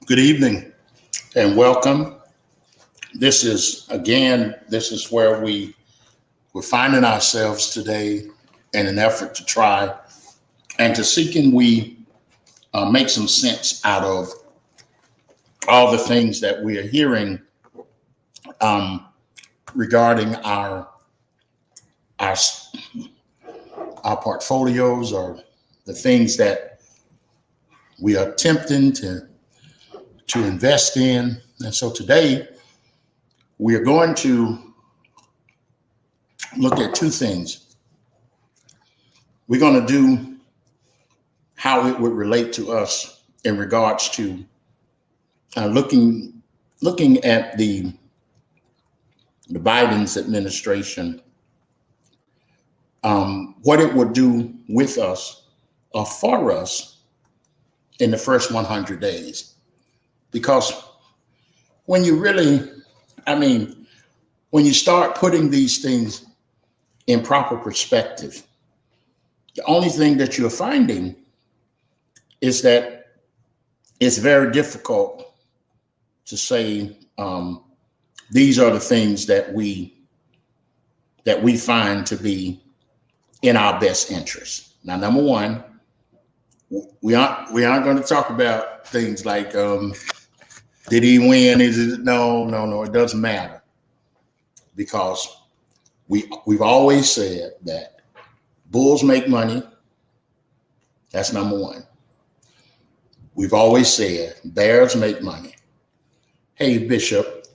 Good evening and welcome. This is where we're finding ourselves today in an effort to try and to seeking we make some sense out of all the things that we are hearing um, regarding our our portfolios or the things that we are attempting to invest in. And so today we are going to look at two things. We're going to do how it would relate to us in regards to looking at the Biden's administration, what it would do with us or for us in the first 100 days. Because when you really, I mean, when you start putting these things in proper perspective, the only thing that you're finding is that it's very difficult to say these are the things that we find to be in our best interest. Now, number one, we aren't going to talk about things like did he win? Is it no? It doesn't matter, because we've always said that bulls make money. That's number one. We've always said bears make money. Hey, Bishop,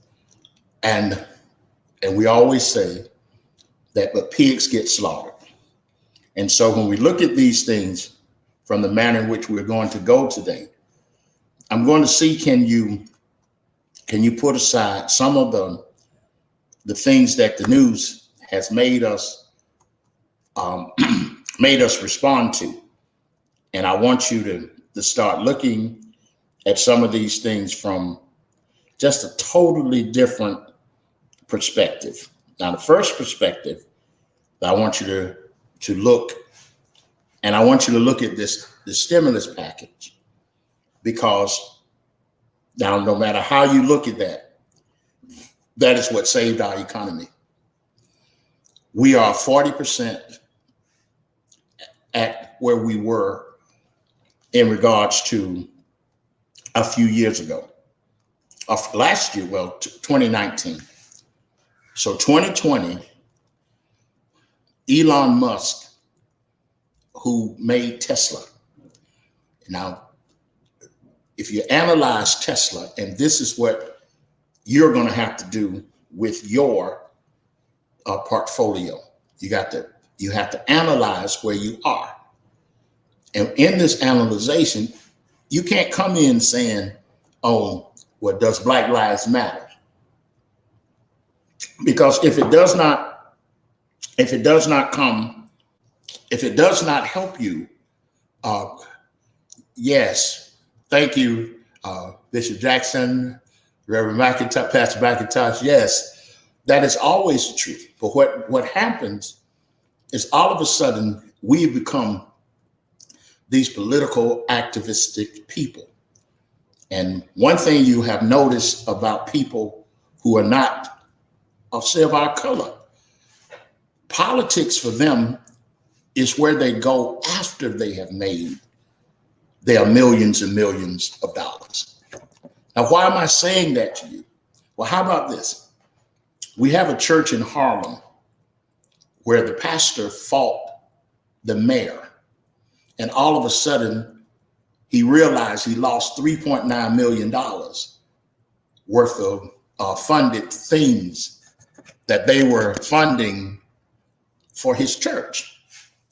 and we always say that but pigs get slaughtered. And so when we look at these things from the manner in which we're going to go today, I'm going to see can you put aside some of the things that the news has made us made us respond to, and I want you to start looking at some of these things from just a totally different perspective. Now, the first perspective that I want you to look, and I want you to look at the stimulus package, because now no matter how you look at that, that is what saved our economy. We are 40% at where we were in regards to a few years ago, of last year, 2019. So 2020, Elon Musk, who made Tesla. Now, if you analyze Tesla, and this is what you're going to have to do with your portfolio, you have to analyze where you are. And in this analyzation, you can't come in saying, oh, well, does Black Lives Matter? Because if it does not help you, yes, thank you, Bishop Jackson, Reverend McIntosh, Pastor McIntosh. Yes, that is always the truth. But what happens is all of a sudden we become these political activistic people. And one thing you have noticed about people who are not, I'll say, of our color, politics for them is where they go after they have made their millions and millions of dollars. Now, why am I saying that to you? Well, how about this? We have a church in Harlem where the pastor fought the mayor, and all of a sudden he realized he lost $3.9 million worth of funded things that they were funding for his church.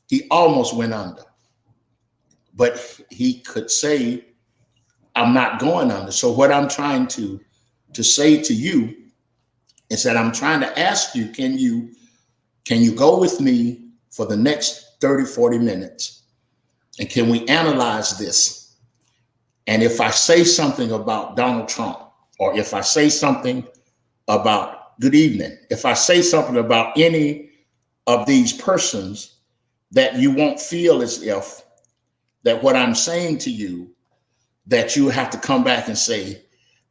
He almost went under, but he could say, I'm not going under. So what I'm trying to say to you is that I'm trying to ask you, can you go with me for the next 30, 40 minutes? And can we analyze this? And if I say something about Donald Trump, or if I say something about, good evening, if I say something about any of these persons, that you won't feel as if that what I'm saying to you that you have to come back and say,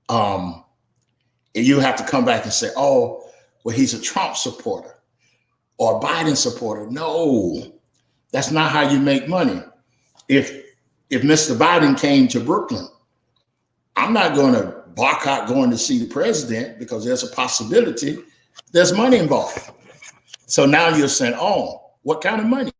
um, you have to come back and say, oh, well, he's a Trump supporter or a Biden supporter. No, that's not how you make money. If Mr. Biden came to Brooklyn, I'm not going to boycott going to see the president because there's a possibility there's money involved. So now you're saying, oh, what kind of money?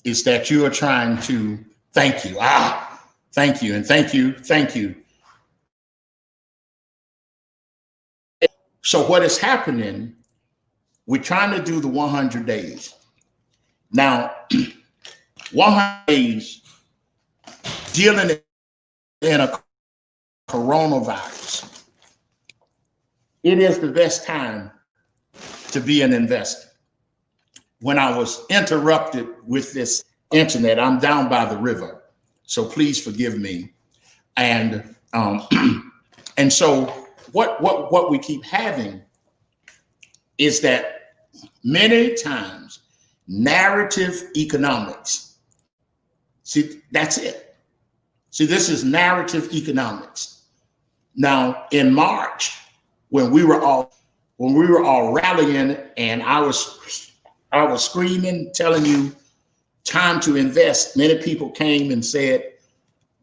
is that you are trying to thank you. Thank you, and thank you, thank you. So what is happening, we're trying to do the 100 days. Now, 100 days dealing in a coronavirus, it is the best time to be an investor. When I was interrupted with this internet, I'm down by the river, so please forgive me. And and so what we keep having is that many times narrative economics. See, that's it. See, this is narrative economics. Now, in March, when we were all rallying, and I was screaming, telling you time to invest, many people came and said,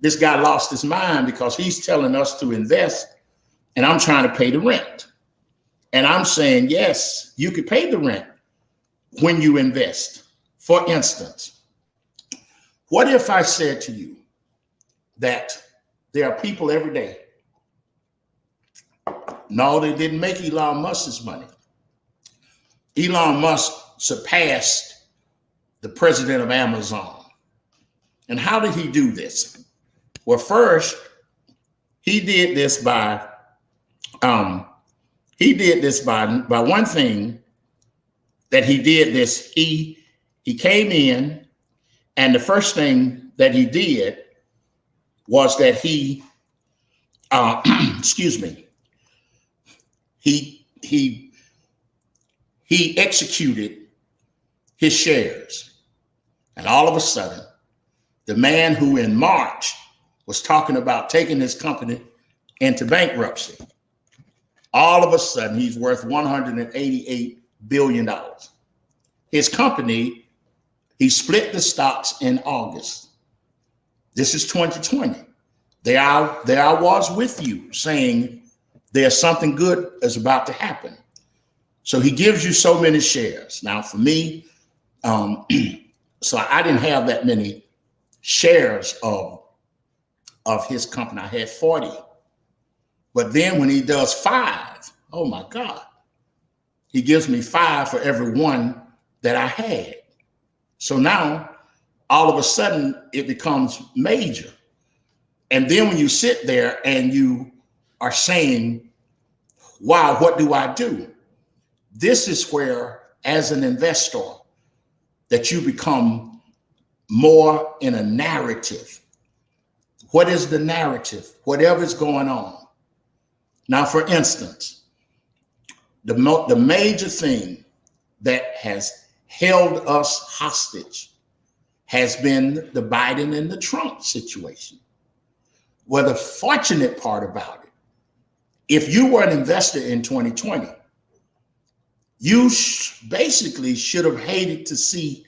this guy lost his mind because he's telling us to invest, and I'm trying to pay the rent. And I'm saying, yes, you could pay the rent when you invest. For instance, what if I said to you that there are people every day? No, they didn't make Elon Musk's money. Elon Musk surpassed the president of Amazon. And how did he do this? Well, first, he did this by one thing that he did this. He came in, and the first thing that he did was that he excuse me, he executed his shares. And all of a sudden, the man who in March was talking about taking his company into bankruptcy, all of a sudden he's worth $188 billion. His company, he split the stocks in August. This is 2020. There I was with you saying there's something good is about to happen. So he gives you so many shares. Now for me, so I didn't have that many shares of his company. I had 40. But then when he does 5, oh my God, he gives me 5 for every one that I had. So now all of a sudden it becomes major. And then when you sit there and you are saying, wow, what do I do? This is where, as an investor, that you become more in a narrative. What is the narrative? Whatever's going on. Now, for instance, the major thing that has held us hostage has been the Biden and the Trump situation. Well, the fortunate part about it, if you were an investor in 2020, you basically should have hated to see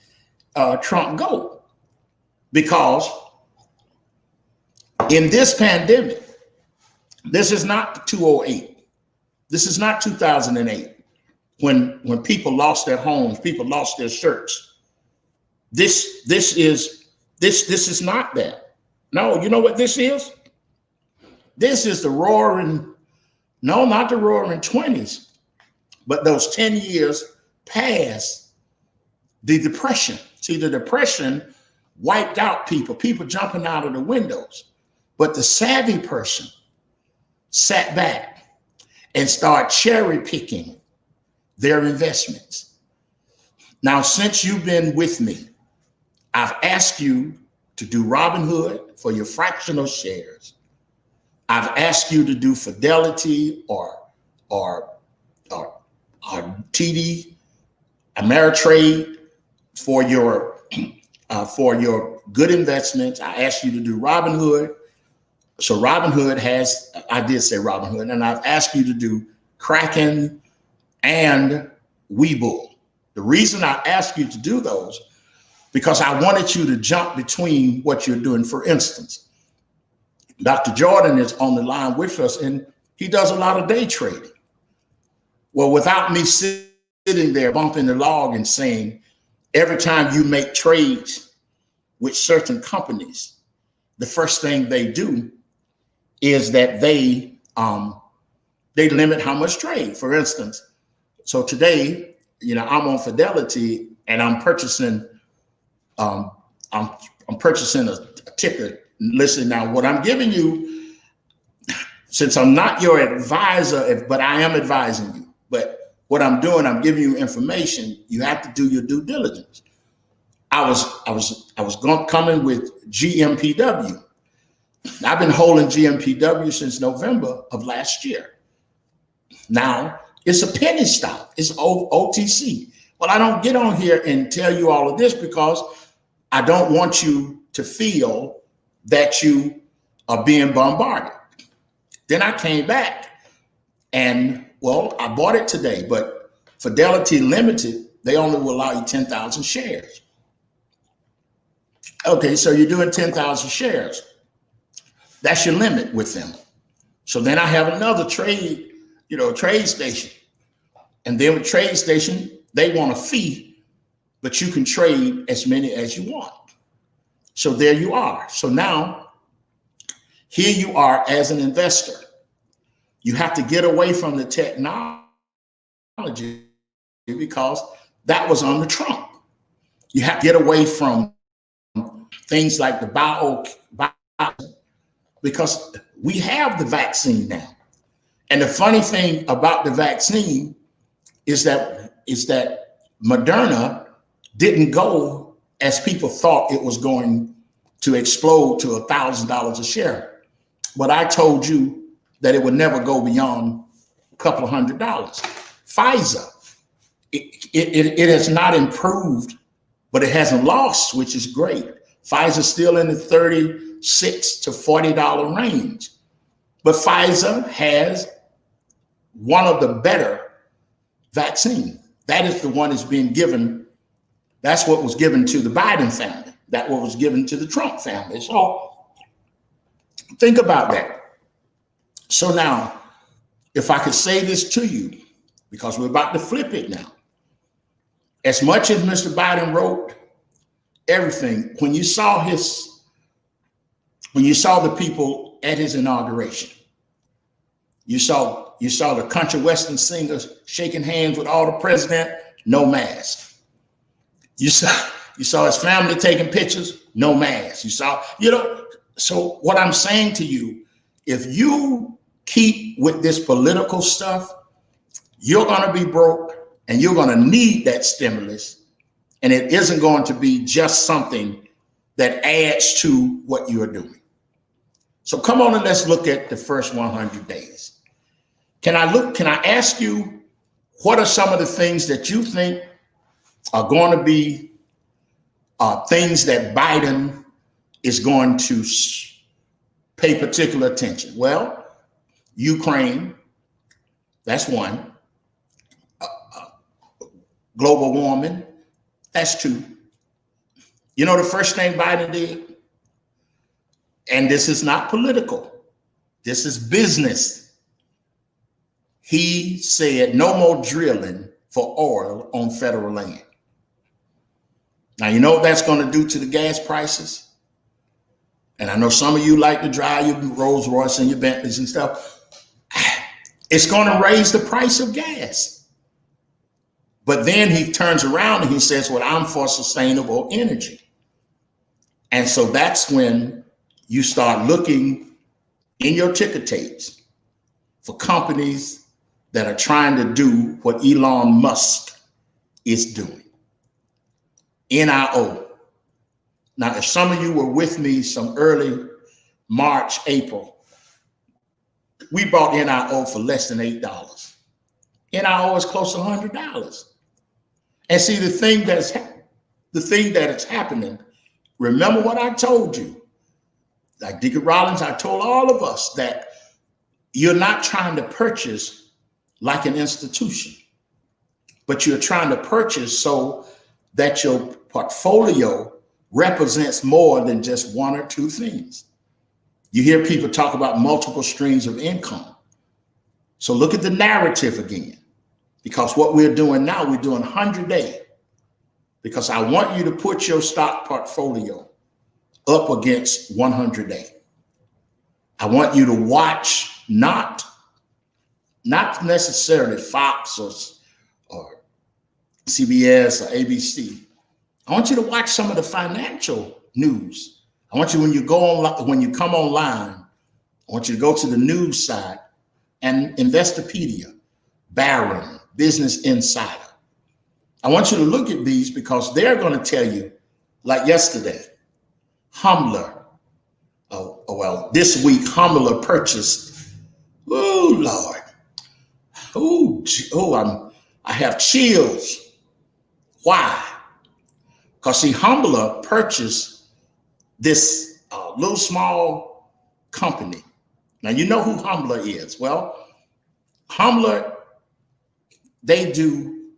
Trump go, because in this pandemic, this is not 2008. This is not 2008 when people lost their homes, people lost their shirts. This is not that. No, you know what this is? This is the roaring, no, not the roaring 20s, but those 10 years past the Depression. See, the Depression wiped out people jumping out of the windows. But the savvy person sat back and started cherry picking their investments. Now, since you've been with me, I've asked you to do Robinhood for your fractional shares. I've asked you to do Fidelity or TD Ameritrade for your good investments. I asked you to do Robinhood. So Robinhood has, I did say Robinhood, and I've asked you to do Kraken and Webull. The reason I asked you to do those, because I wanted you to jump between what you're doing. For instance, Dr. Jordan is on the line with us, and he does a lot of day trading. Well, without me sitting there bumping the log and saying, every time you make trades, with certain companies, the first thing they do is that they limit how much trade. For instance, so today, I'm on Fidelity and I'm purchasing I'm purchasing a ticker. Listen now, what I'm giving you, since I'm not your advisor, but I am advising you. But what I'm doing, I'm giving you information. You have to do your due diligence. I was coming with GMPW. I've been holding GMPW since November of last year. Now it's a penny stock. It's OTC. Well, I don't get on here and tell you all of this because I don't want you to feel that you are being bombarded. Then I came back and, well, I bought it today, but Fidelity Limited, they only will allow you 10,000 shares. Okay, so you're doing 10,000 shares. That's your limit with them. So then I have another trade station. And then with Trade Station, they want a fee, but you can trade as many as you want. So there you are. So now, here you are as an investor. You have to get away from the technology because that was under Trump. You have to get away from things like the bio because we have the vaccine now. And the funny thing about the vaccine is that Moderna didn't go as people thought it was going to explode to $1,000 a share. But I told you that it would never go beyond a couple of $100. Pfizer, it has not improved, but it hasn't lost, which is great. Pfizer's still in the $36 to $40 range. But Pfizer has one of the better vaccines. That is the one that's being given. That's what was given to the Biden family. That what was given to the Trump family. So think about that. So now, if I could say this to you, because we're about to flip it now. As much as Mr. Biden wrote everything, when you saw the people at his inauguration, you saw the country western singers shaking hands with all the president, no mask. You saw his family taking pictures, no mask. So what I'm saying to you, if you keep with this political stuff, you're going to be broke and you're going to need that stimulus. And it isn't going to be just something that adds to what you're doing. So come on and let's look at the first 100 days. Can I ask you, what are some of the things that you think are going to be things that Biden is going to pay particular attention? Well, Ukraine, that's one. Global warming, that's two. You know the first thing Biden did? And this is not political. This is business. He said no more drilling for oil on federal land. Now, you know what that's going to do to the gas prices? And I know some of you like to drive your Rolls Royce and your Bentleys and stuff. It's going to raise the price of gas. But then he turns around and he says, well, I'm for sustainable energy. And so that's when you start looking in your ticker tapes for companies that are trying to do what Elon Musk is doing. NIO. Now, if some of you were with me some early March, April, we bought NIO for less than $8. NIO is close to $100. And see, the thing that is happening, remember what I told you. Like Deacon Rollins, I told all of us that you're not trying to purchase like an institution, but you're trying to purchase so that your portfolio represents more than just one or two things. You hear people talk about multiple streams of income. So look at the narrative again, because what we're doing now, we're doing 100-day, because I want you to put your stock portfolio up against 100 Day. I want you to watch not necessarily Fox or CBS or ABC. I want you to watch some of the financial news. I want you, when you come online, I want you to go to the news side and Investopedia, Barron, Business Insider. I want you to look at these because they're going to tell you, like yesterday, this week, Humbler purchased, oh Lord, I have chills. Why? Because see, Humbler purchased this little small company. Now, you know who Humbler is. Well, Humbler, they do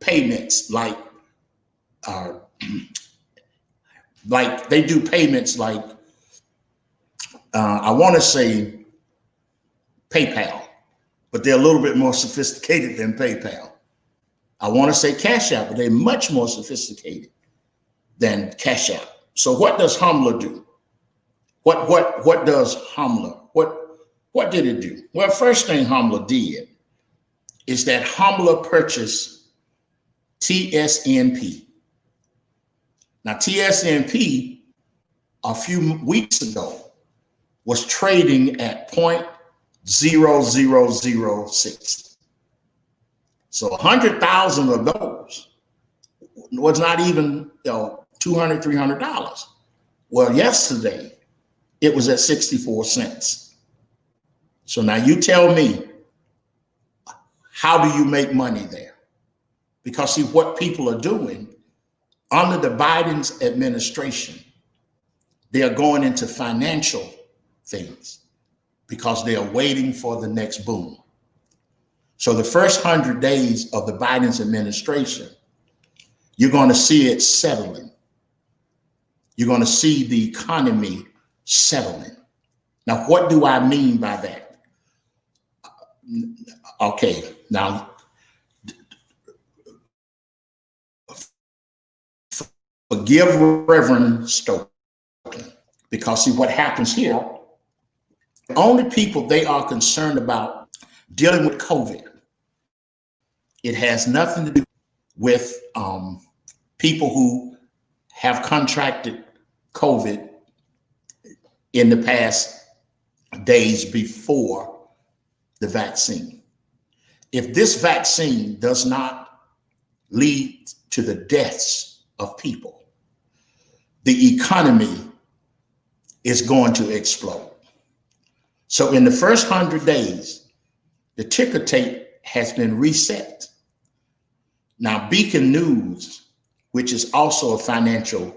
payments like they do payments like I want to say PayPal, but they're a little bit more sophisticated than PayPal. I want to say Cash App, but they're much more sophisticated than Cash App. So what does Humbler do? What does Humbler? What did it do? Well, first thing Humbler did is that Humbler purchased TSNP. Now, TSNP a few weeks ago was trading at 0.0006. So 100,000 of those was not even $200, $300. Well, yesterday it was at 64 cents. So now you tell me, how do you make money there? Because see, what people are doing under the Biden's administration, they are going into financial things because they are waiting for the next boom. So the first 100 days of the Biden's administration, you're going to see it settling. You're going to see the economy settling. Now, what do I mean by that? Okay, now, forgive Reverend Stokely, because see what happens here, the only people they are concerned about dealing with COVID, it has nothing to do with people who have contracted COVID in the past days before the vaccine. If this vaccine does not lead to the deaths of people, the economy is going to explode. So in the first 100 days, the ticker tape has been reset. Now, Beacon News, which is also a financial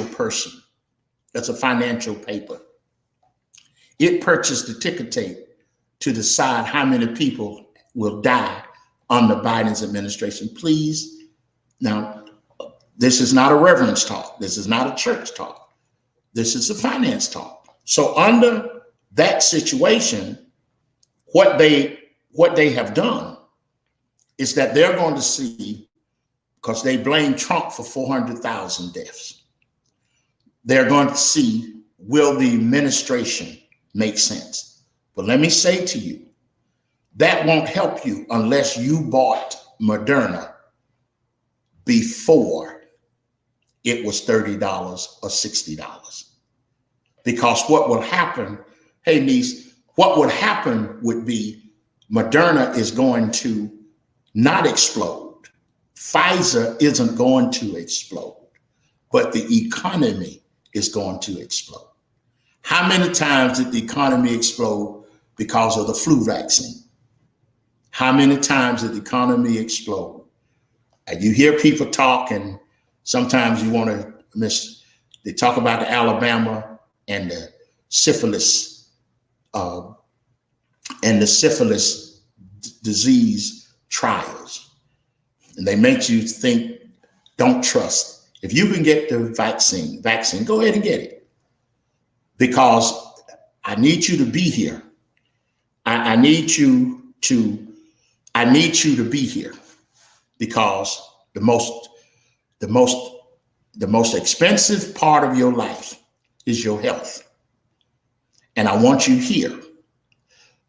person, that's a financial paper, it purchased the ticker tape to decide how many people will die under Biden's administration. Please, now, this is not a reverence talk. This is not a church talk. This is a finance talk. So under that situation, what they have done is that they're going to see, because they blame Trump for 400,000 deaths, they're going to see, will the administration make sense? But let me say to you, that won't help you unless you bought Moderna before it was $30 or $60. Because what will happen, hey niece, what would happen would be Moderna is going to not explode. Pfizer isn't going to explode, but the economy is going to explode. How many times did the economy explode because of the flu vaccine? How many times did the economy explode? And you hear people talk, and sometimes you want to they talk about the Alabama and the syphilis disease trials. And they make you think, don't trust. If you can get the vaccine, go ahead and get it. Because I need you to be here. I need you to be here, because the most expensive part of your life is your health. And I want you here.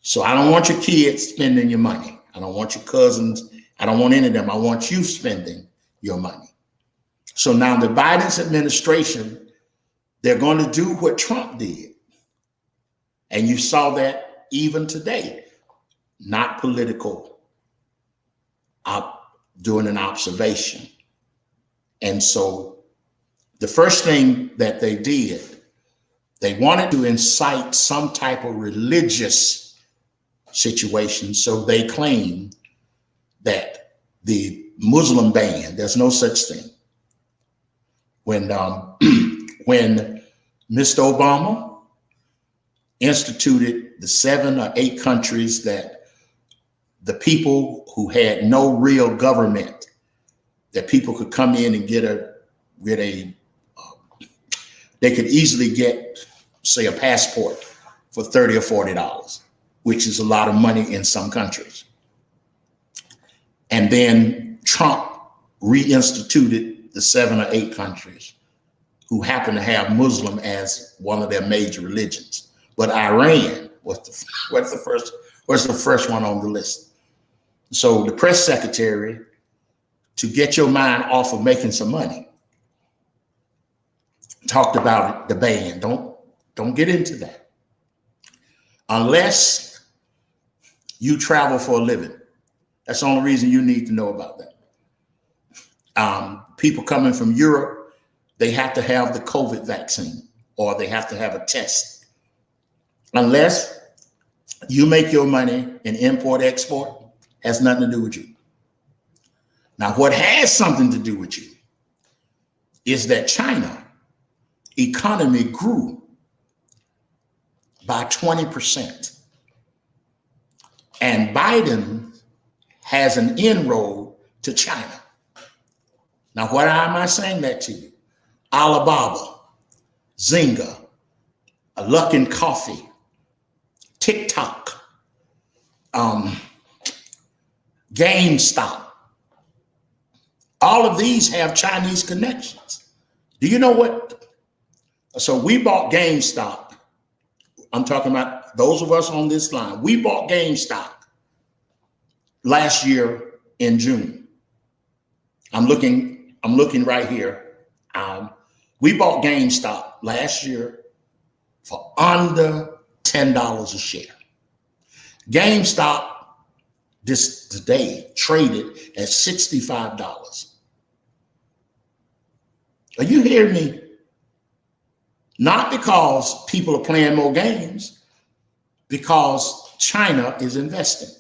So I don't want your kids spending your money. I don't want your cousins. I don't want any of them. I want you spending your money. So now the Biden's administration, they're going to do what Trump did. And you saw that even today, not political, doing an observation. And so the first thing that they did, they wanted to incite some type of religious situation. So they claimed that the Muslim ban, there's no such thing. When Mr. Obama instituted the 7 or 8 countries that the people who had no real government, that people could come in and they could easily get, say, a passport for $30 or $40, which is a lot of money in some countries. And then Trump reinstituted the 7 or 8 countries who happen to have Muslim as one of their major religions. But Iran was the first one on the list. So the press secretary, to get your mind off of making some money, talked about it, the ban. Don't get into that. Unless you travel for a living. That's the only reason you need to know about that. People coming from Europe, they have to have the COVID vaccine or they have to have a test. Unless you make your money in import export, has nothing to do with you. Now, what has something to do with you is that China economy grew by 20%. And Biden has an inroad to China. Now, why am I saying that to you? Alibaba, Zynga, Luckin Coffee, TikTok, GameStop. All of these have Chinese connections. Do you know what? So we bought GameStop. I'm talking about those of us on this line. We bought GameStop last year in June. I'm looking right here. We bought GameStop last year for under $10 a share. GameStop this today traded at $65. Are you hearing me? Not because people are playing more games, because China is investing.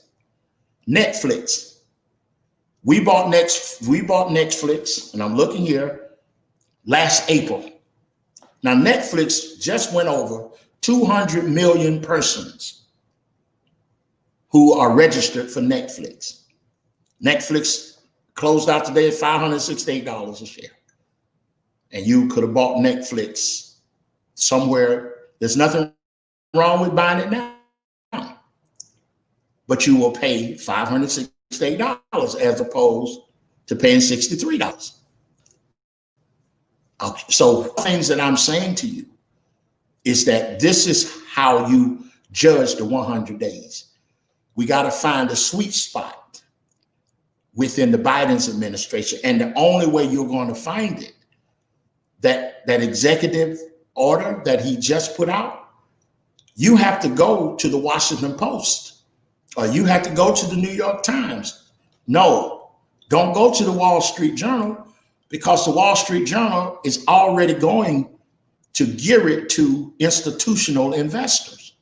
Netflix. We bought Netflix, and I'm looking here, last April. Now, Netflix just went over 200 million persons who are registered for Netflix. Netflix closed out today at $568 a share. And you could have bought Netflix somewhere. There's nothing wrong with buying it now. But you will pay $568 as opposed to paying $63. Okay, so things that I'm saying to you is that this is how you judge the 100 days. We got to find a sweet spot within the Biden's administration. And the only way you're going to find it, that executive order that he just put out, you have to go to the Washington Post or you have to go to the New York Times. No, don't go to the Wall Street Journal, because the Wall Street Journal is already going to gear it to institutional investors.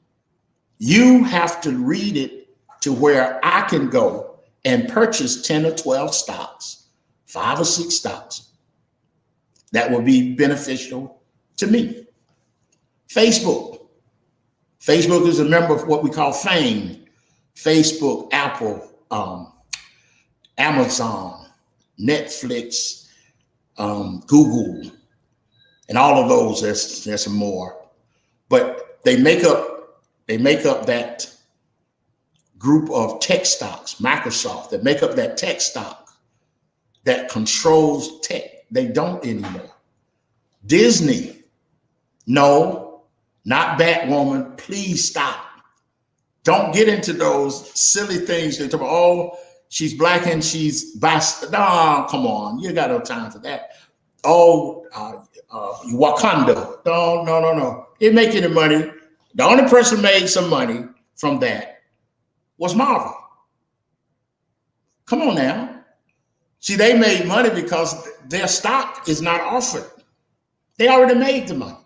You have to read it to where I can go and purchase 10 or 12 stocks, 5 or 6 stocks that will be beneficial to me. Facebook is a member of what we call FANG. Facebook, Apple, Amazon, Netflix, Google, and all of those. There's some more, but they make up that group of tech stocks. Microsoft, that make up that tech stock that controls tech. They don't anymore. Disney, no, not Batwoman. Please stop. Don't get into those silly things. They talk about, oh, she's black and she's bastard. No, come on. You got no time for that. Oh, Wakanda. No. Didn't make any money. The only person made some money from that was Marvel. Come on now. See, they made money because their stock is not offered. They already made the money.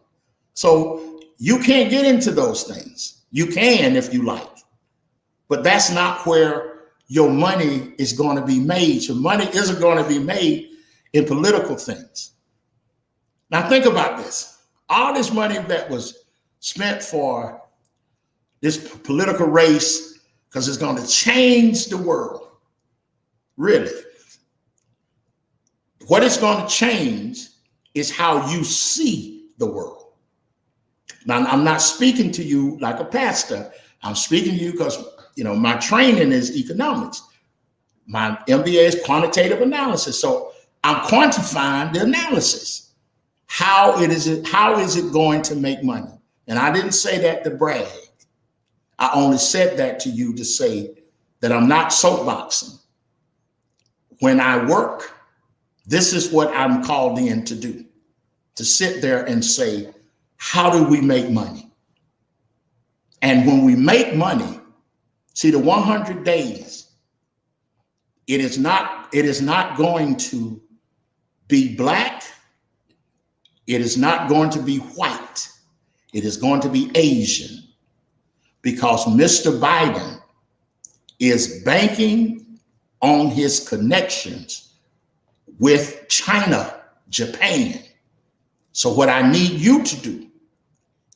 So you can't get into those things. You can if you like, but that's not where your money is going to be made. Your money isn't going to be made in political things. Now think about this. All this money that was spent for this political race, because it's going to change the world. Really. What it's going to change is how you see the world. Now, I'm not speaking to you like a pastor. I'm speaking to you because, my training is economics. My MBA is quantitative analysis. So I'm quantifying the analysis. How is it going to make money? And I didn't say that to brag. I only said that to you to say that I'm not soapboxing. When I work, this is what I'm called in to do, to sit there and say, how do we make money? And when we make money, see, the 100 days, it is not going to be black. It is not going to be white. It is going to be Asian, because Mr. Biden is banking on his connections with China, Japan. So what I need you to do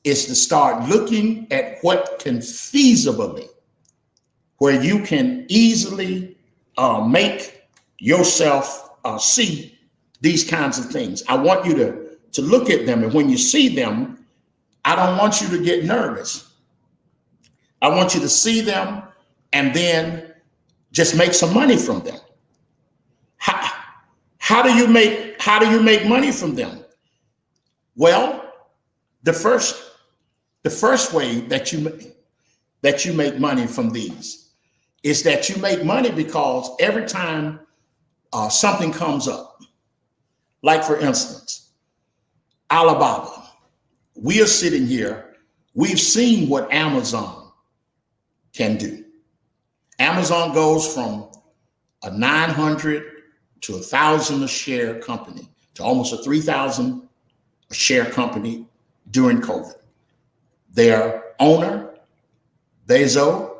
is to start looking at what can feasibly, where you can easily make yourself see these kinds of things. I want you to look at them, and when you see them, I don't want you to get nervous. I want you to see them and then just make some money from them. How do you make money from them? Well, the first way that you make money from these is that you make money because every time something comes up, like for instance, Alibaba, we are sitting here, we've seen what Amazon can do. Amazon goes from a 900 to 1,000 a share company to almost a 3,000 a share company during COVID. Their owner, Bezos,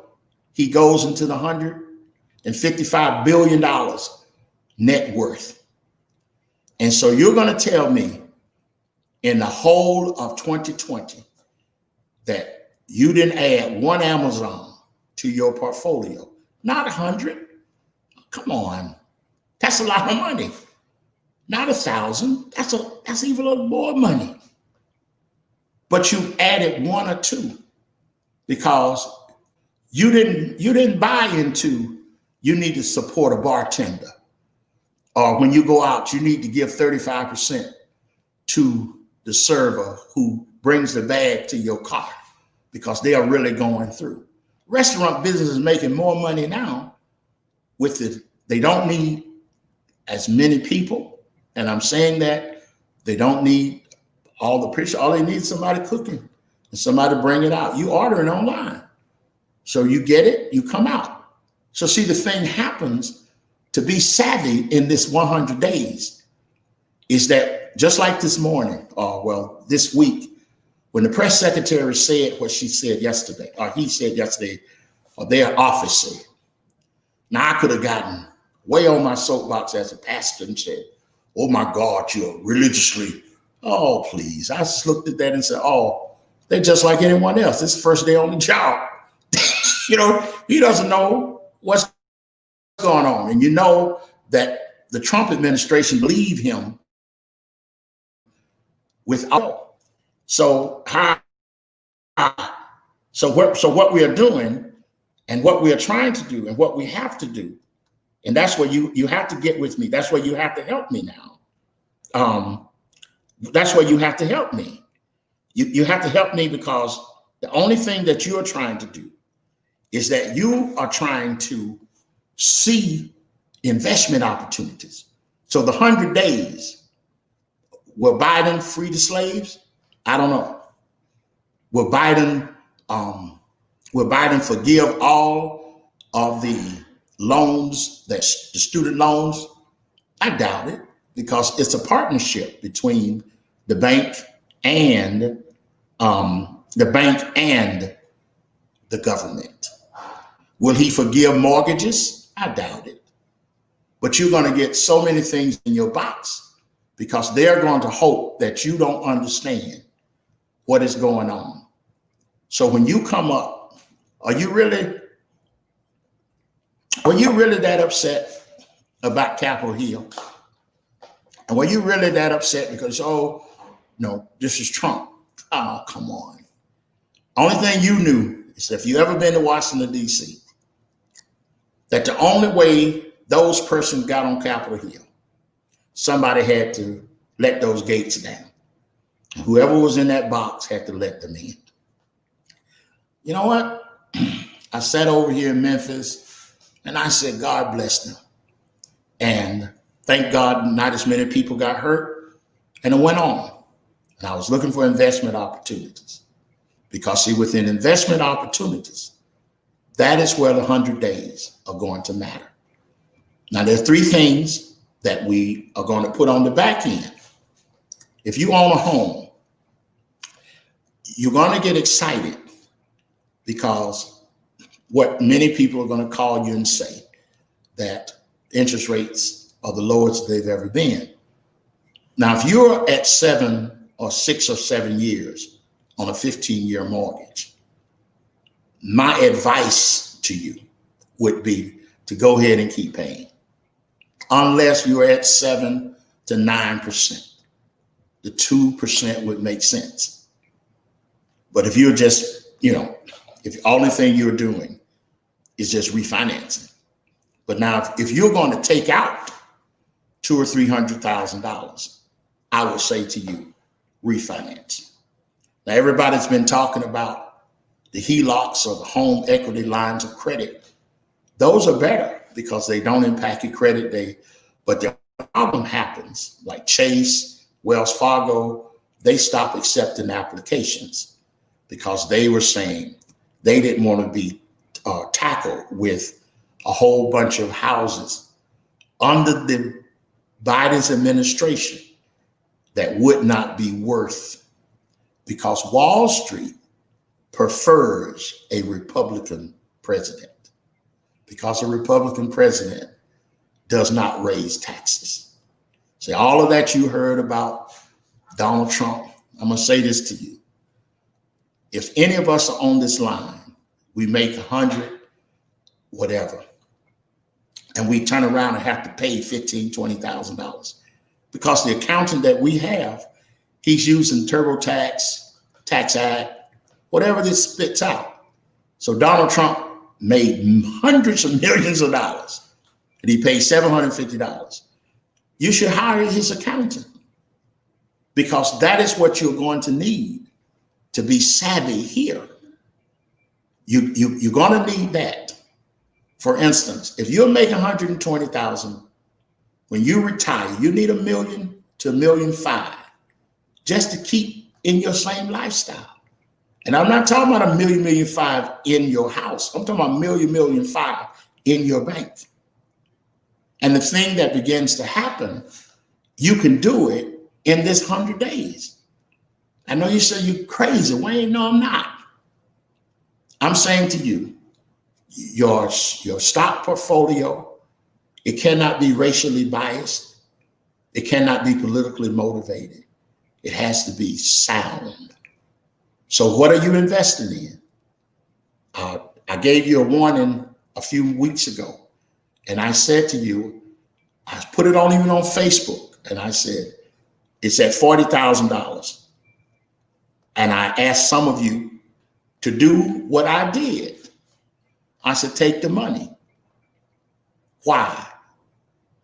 he goes into the $155 billion net worth. And so you're going to tell me in the whole of 2020 that you didn't add one Amazon to your portfolio? Not 100. Come on. That's a lot of money. Not 1,000. That's even a little more money. But you added one or two because you didn't buy into you need to support a bartender, or when you go out, you need to give 35% to the server who brings the bag to your car because they are really going through. Restaurant business is making more money now with it. They don't need as many people. And I'm saying that they don't need all the pressure. All they need is somebody cooking and somebody bring it out. You order it online. So you get it, you come out. So see, the thing happens to be savvy in this 100 days is that just like this morning, or this week, when the press secretary said what she said yesterday, or he said yesterday, or their office said. Now I could have gotten way on my soapbox as a pastor and said, oh my God, you're religiously, oh please. I just looked at that and said, oh, they're just like anyone else. It's the first day on the job. He doesn't know what's going on. And you know that the Trump administration believe him without. So what we are doing and what we are trying to do and what we have to do, and that's where you have to get with me. That's where you have to help me now. um, that's where you have to help me. You have to help me, because the only thing that you are trying to do is that you are trying to see investment opportunities. So the 100 days, will Biden free the slaves? I don't know. Will Biden um, will Biden forgive all of the loans, the student loans? I doubt it, because it's a partnership between the bank and the government. Will he forgive mortgages? I doubt it. But you're going to get so many things in your box, because they're going to hope that you don't understand what is going on. So when you come up, are you really that upset about Capitol Hill? And were you really that upset because, oh, no, this is Trump? Oh, come on. Only thing you knew is, if you ever been to Washington, D.C., that the only way those persons got on Capitol Hill, somebody had to let those gates down. Whoever was in that box had to let them in. You know what? I sat over here in Memphis and I said, God bless them. And thank God not as many people got hurt. And it went on. And I was looking for investment opportunities, because see, within investment opportunities, that is where the 100 days are going to matter. Now, there are three things that we are going to put on the back end. If you own a home, you're going to get excited, because what many people are going to call you and say, that interest rates are the lowest they've ever been. Now, if you're at 6 or 7 years on a 15-year mortgage, my advice to you would be to go ahead and keep paying, unless you're at 7 to 9%. The 2% would make sense. But if you're just, if the only thing you're doing is just refinancing. But now, if you're going to take out $200,000 or $300,000, I would say to you, refinance. Now, everybody's been talking about the HELOCs, or the home equity lines of credit. Those are better because they don't impact your credit. But the problem happens, like Chase, Wells Fargo, they stopped accepting applications because they were saying they didn't want to be tackled with a whole bunch of houses under the Biden's administration that would not be worth, because Wall Street prefers a Republican president, because a Republican president does not raise taxes. See, all of that you heard about Donald Trump, I'm going to say this to you. If any of us are on this line, we make 100, whatever, and we turn around and have to pay $15,000, $20,000, because the accountant that we have, he's using TurboTax, Tax Act, whatever this spits out. So Donald Trump made hundreds of millions of dollars, and he paid $750. You should hire his accountant, because that is what you're going to need to be savvy here. You're going to need that. For instance, if you're making $120,000, when you retire, you need $1 million to $1.5 million just to keep in your same lifestyle. And I'm not talking about $1 million, $1.5 million in your house. I'm talking about $1 million, $1.5 million in your bank. And the thing that begins to happen, you can do it in this 100 days. I know you say you're crazy, Wayne. No, I'm not. I'm saying to you, your stock portfolio, it cannot be racially biased. It cannot be politically motivated. It has to be sound. So what are you investing in? I gave you a warning a few weeks ago, and I said to you, I put it on even on Facebook, and I said, it's at $40,000. And I asked some of you to do what I did. I said, take the money. Why?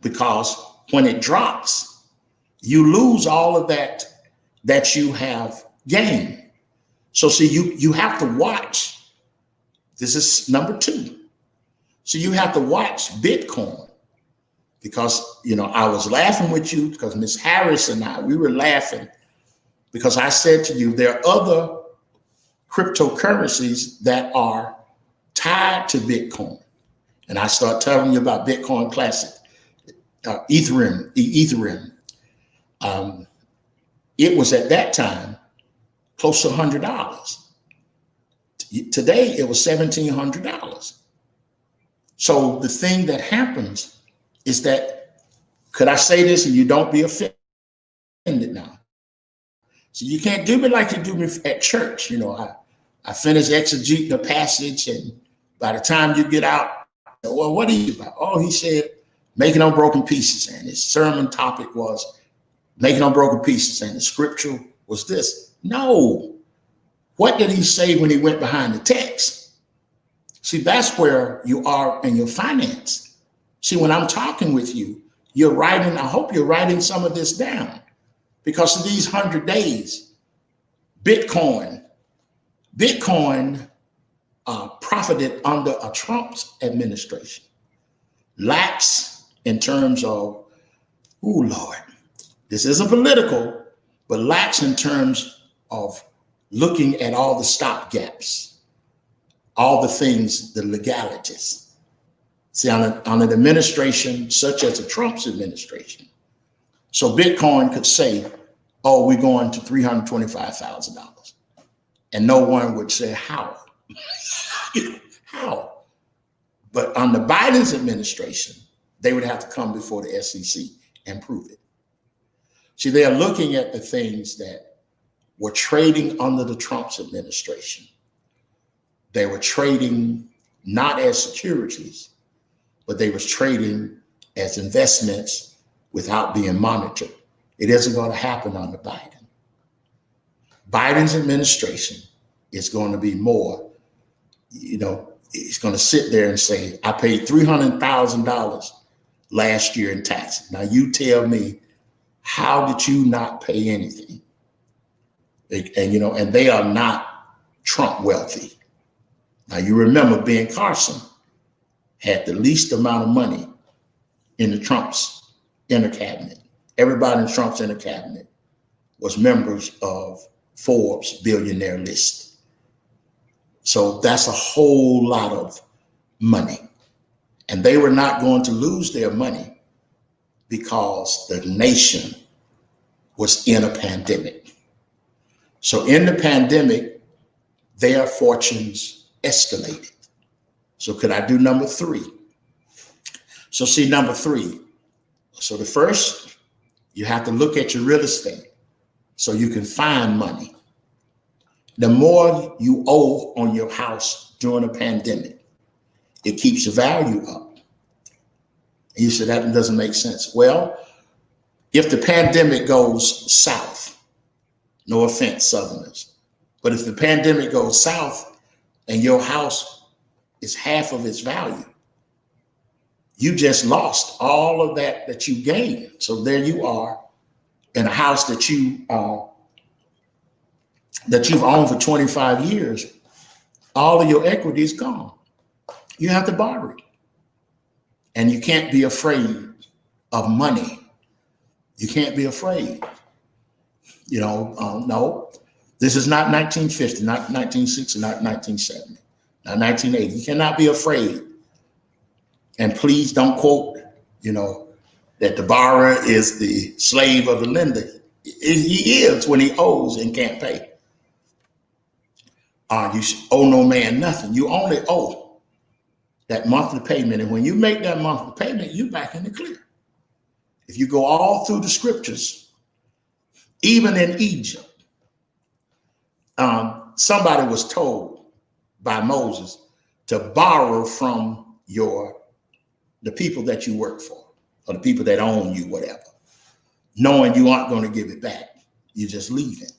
Because when it drops, you lose all of that you have gained. So see, you have to watch. This is number two. So you have to watch Bitcoin, because I was laughing with you because Miss Harris and we were laughing because I said to you there are other cryptocurrencies that are tied to Bitcoin. And I start telling you about Bitcoin Classic, Ethereum. It was at that time close to $100. Today it was $1,700. So the thing that happens is that, could I say this and you don't be offended now? So you can't do me like you do me at church. I finish exegeting the passage, and by the time you get out, well, what are you about? Oh, he said, making unbroken pieces. And his sermon topic was making unbroken pieces. And the scripture was this. No. What did he say when he went behind the text? See, that's where you are in your finance. See, when I'm talking with you, you're writing, I hope you're writing some of this down, because of these 100 days, Bitcoin profited under a Trump's administration. Lax in terms of, oh Lord, this isn't political, but lax in terms of looking at all the stop gaps, all the things, the legalities. See, on an administration such as the Trump's administration, so Bitcoin could say, oh, we're going to $325,000. And no one would say, how? How? But under Biden's administration, they would have to come before the SEC and prove it. See, they are looking at the things that were trading under the Trump's administration. They were trading not as securities, but they were trading as investments without being monitored. It isn't going to happen under Biden. Biden's administration is going to be more, he's going to sit there and say, I paid $300,000 last year in taxes. Now you tell me, how did you not pay anything? And they are not Trump wealthy. Now you remember Ben Carson had the least amount of money in the Trump's inner cabinet. Everybody in Trump's inner cabinet was members of Forbes billionaire list. So that's a whole lot of money. And they were not going to lose their money because the nation was in a pandemic. So in the pandemic, their fortunes escalated. So could I do number three? So see, number three. So the first, you have to look at your real estate so you can find money. The more you owe on your house during a pandemic, it keeps the value up. And you said that doesn't make sense. Well, if the pandemic goes south, no offense, Southerners, but if the pandemic goes south and your house is half of its value, you just lost all of that you gained. So there you are in a house that you've owned for 25 years. All of your equity is gone. You have to borrow it. And you can't be afraid of money. You can't be afraid. No, this is not 1950, not 1960, not 1970, not 1980. You cannot be afraid. And please don't quote, that the borrower is the slave of the lender. He is when he owes and can't pay. You owe no man nothing. You only owe that monthly payment. And when you make that monthly payment, you're back in the clear. If you go all through the scriptures, even in Egypt, somebody was told by Moses to borrow from the people that you work for, or the people that own you, whatever, knowing you aren't going to give it back. You're just leaving.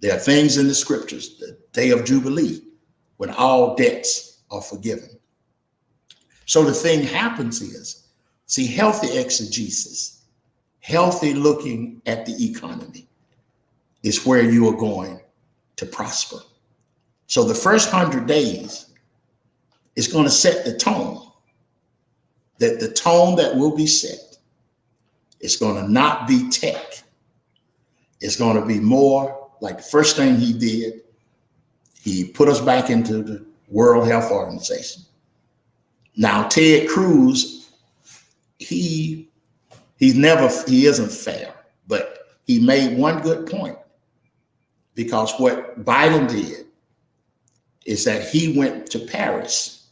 There are things in the scriptures, the day of Jubilee, when all debts are forgiven. So the thing happens is, see, healthy exegesis healthy looking at the economy is where you are going to prosper. So the first 100 days is going to set the tone, that the tone that will be set is going to not be tech. It's going to be more like the first thing he did, he put us back into the World Health Organization. Now, Ted Cruz, he isn't fair, but he made one good point, because what Biden did is that he went to Paris.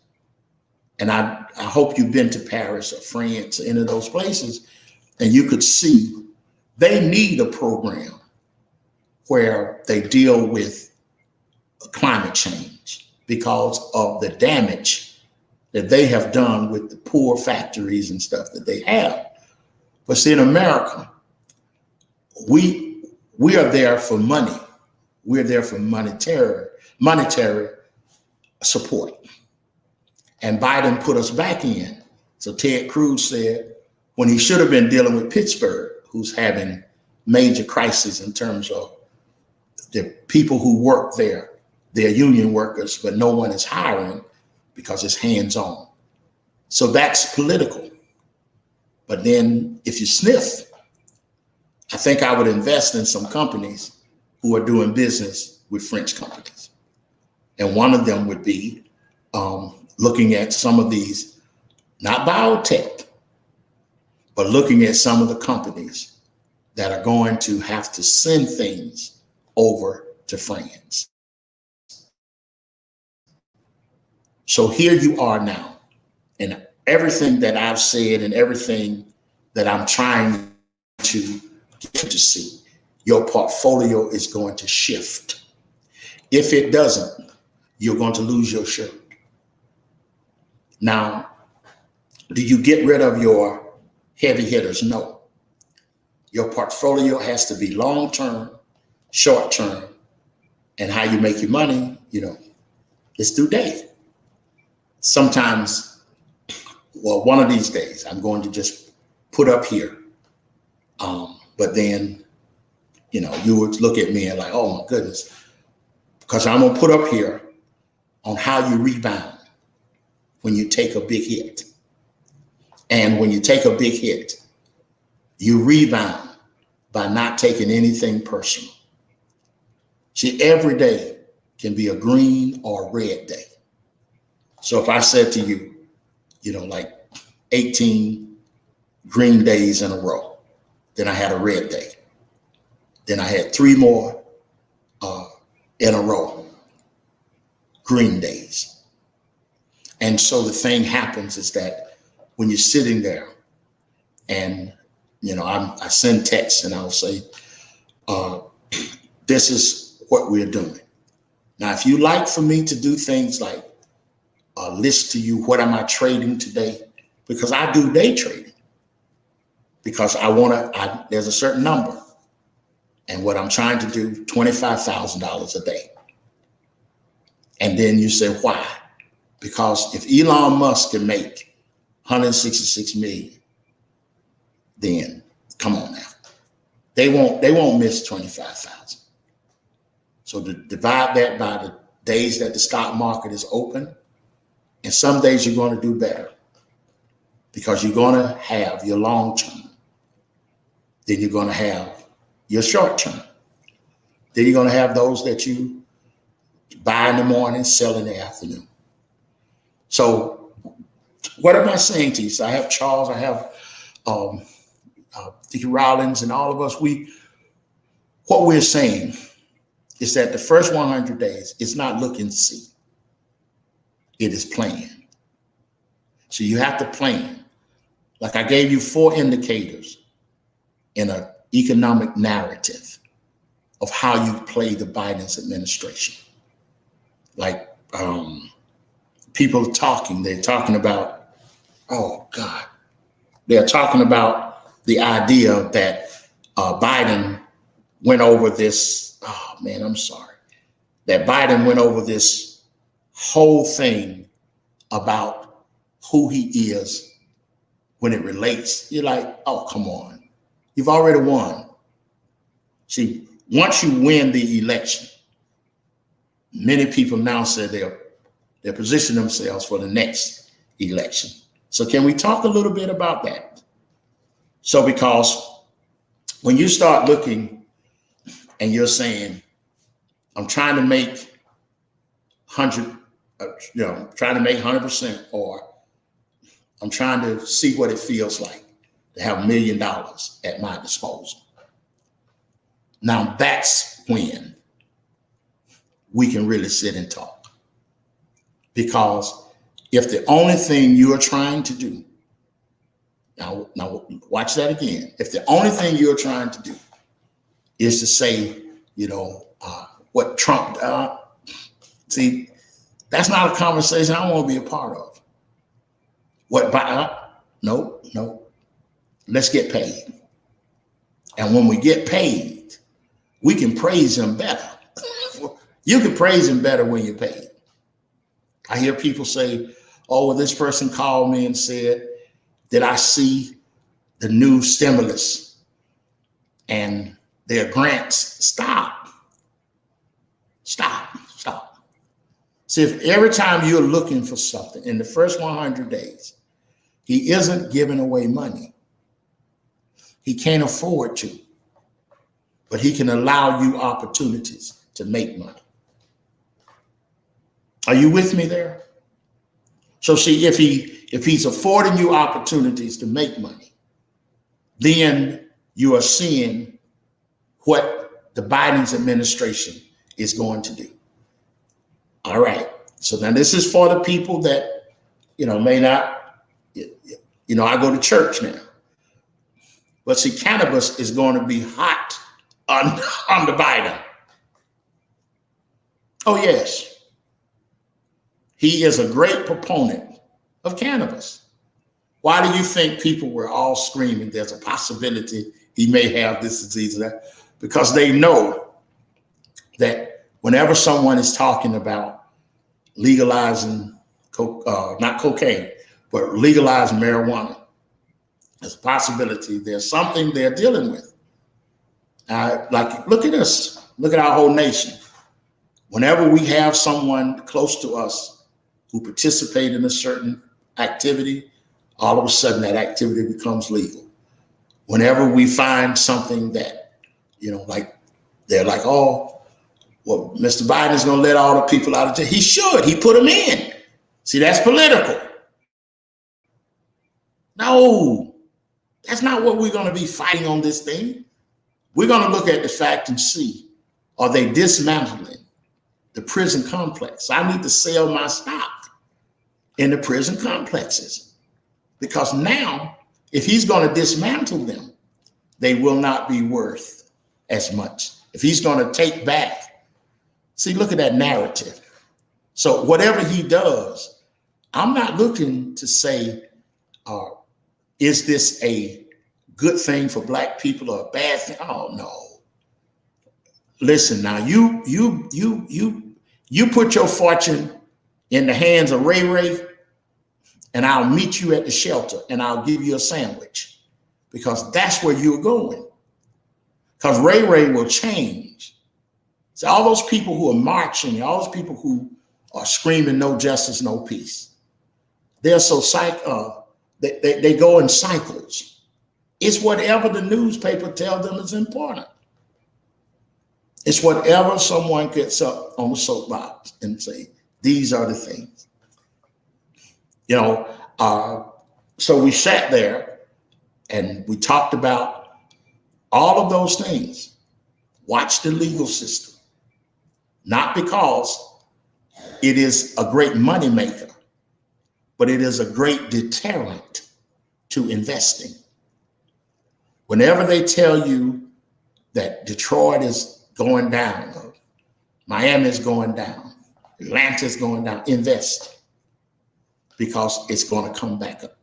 And I hope you've been to Paris or France or any of those places, and you could see they need a program where they deal with climate change because of the damage that they have done with the poor factories and stuff that they have. But see, in America, we are there for money. We're there for monetary support. And Biden put us back in. So Ted Cruz said, when he should have been dealing with Pittsburgh, who's having major crises in terms of the people who work there, they're union workers, but no one is hiring because it's hands-on. So that's political. But then if you sniff, I think I would invest in some companies who are doing business with French companies. And one of them would be looking at some of these, not biotech, but looking at some of the companies that are going to have to send things over to France. So here you are now, and everything that I've said and everything that I'm trying to get to see, your portfolio is going to shift. If it doesn't, you're going to lose your shirt. Now, do you get rid of your heavy hitters? No. Your portfolio has to be long-term, short-term, and how you make your money, it's through day. Sometimes, well, one of these days, I'm going to just put up here. But then, you would look at me and like, oh my goodness, because I'm going to put up here on how you rebound when you take a big hit. And when you take a big hit, you rebound by not taking anything personal. See, every day can be a green or a red day. So if I said to you, like 18 green days in a row, then I had a red day. Then I had 3 more in a row, green days. And so the thing happens is that when you're sitting there and, I send texts and I'll say, this is what we're doing. Now, if you like for me to do things like list to you, what am I trading today? Because I do day trading because there's a certain number. And what I'm trying to do, $25,000 a day. And then you say, why? Because if Elon Musk can make 166 million, then come on now. They won't miss 25,000. So to divide that by the days that the stock market is open, and some days you're going to do better because you're going to have your long term. Then you're going to have your short term. Then you're going to have those that you buy in the morning, sell in the afternoon. So what am I saying to you? So I have Charles, I have Dickie Rollins, and all of us, what we're saying is that the first 100 days is not look and see. It is plan. So you have to plan. Like I gave you 4 indicators in an economic narrative of how you play the Biden's administration. Like people talking, they're talking about, oh God, they're talking about the idea that Biden went over this, oh man, I'm sorry, that Biden went over this whole thing about who he is when it relates. You're like, oh, come on. You've already won. See, once you win the election, many people now say they're positioning themselves for the next election. So can we talk a little bit about that? So because when you start looking and you're saying, I'm trying to make 100, trying to make 100%, or I'm trying to see what it feels like to have $1 million at my disposal. Now that's when we can really sit and talk. Because if the only thing you are trying to do, now watch that again. If the only thing you're trying to do is to say, what Trump, see, that's not a conversation I want to be a part of. No. Let's get paid. And when we get paid, we can praise him better. You can praise him better when you're paid. I hear people say, oh, well, this person called me and said, did I see the new stimulus and their grants? Stop. See, if every time you're looking for something in the first 100 days, he isn't giving away money. He can't afford to, but he can allow you opportunities to make money. Are you with me there? So see, if he's affording you opportunities to make money, then you are seeing what the Biden's administration is going to do. All right. So now this is for the people that, may not, I go to church now. But see, cannabis is going to be hot on the Biden. Oh, yes. He is a great proponent of cannabis. Why do you think people were all screaming there's a possibility he may have this disease or that? Because they know that whenever someone is talking about legalizing, not cocaine, but legalizing marijuana, there's a possibility there's something they're dealing with. Like, look at us. Look at our whole nation. Whenever we have someone close to us who participate in a certain activity, all of a sudden that activity becomes legal. Whenever we find something that, like they're like, oh, well, Mr. Biden is going to let all the people out of jail. He should. He put them in. See, that's political. No, that's not what we're going to be fighting on this thing. We're going to look at the fact and see, are they dismantling the prison complex? I need to sell my stock in the prison complexes, because now if he's going to dismantle them, they will not be worth as much. If he's going to take back, see, look at that narrative. So whatever he does, I'm not looking to say, is this a good thing for Black people or a bad thing? Oh no. Listen, now you put your fortune in the hands of Ray Ray, and I'll meet you at the shelter and I'll give you a sandwich, because that's where you're going. Because Ray Ray will change. So all those people who are marching, all those people who are screaming no justice, no peace, they're so they go in cycles. It's whatever the newspaper tells them is important. It's whatever someone gets up on the soapbox and say, these are the things. So we sat there and we talked about all of those things. Watch the legal system. Not because it is a great moneymaker, but it is a great deterrent to investing. Whenever they tell you that Detroit is going down, or Miami is going down, Atlanta is going down, invest, because it's going to come back up.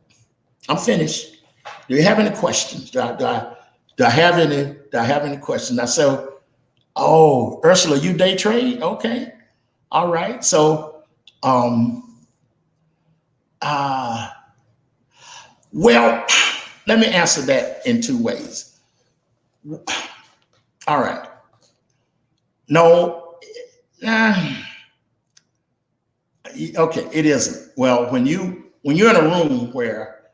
I'm finished. Do you have any questions? Do I have any questions? I said, oh, Ursula, you day trade? Okay. All right. So, well, let me answer that in two ways. All right. No. Okay, it isn't. Well, when you're in a room where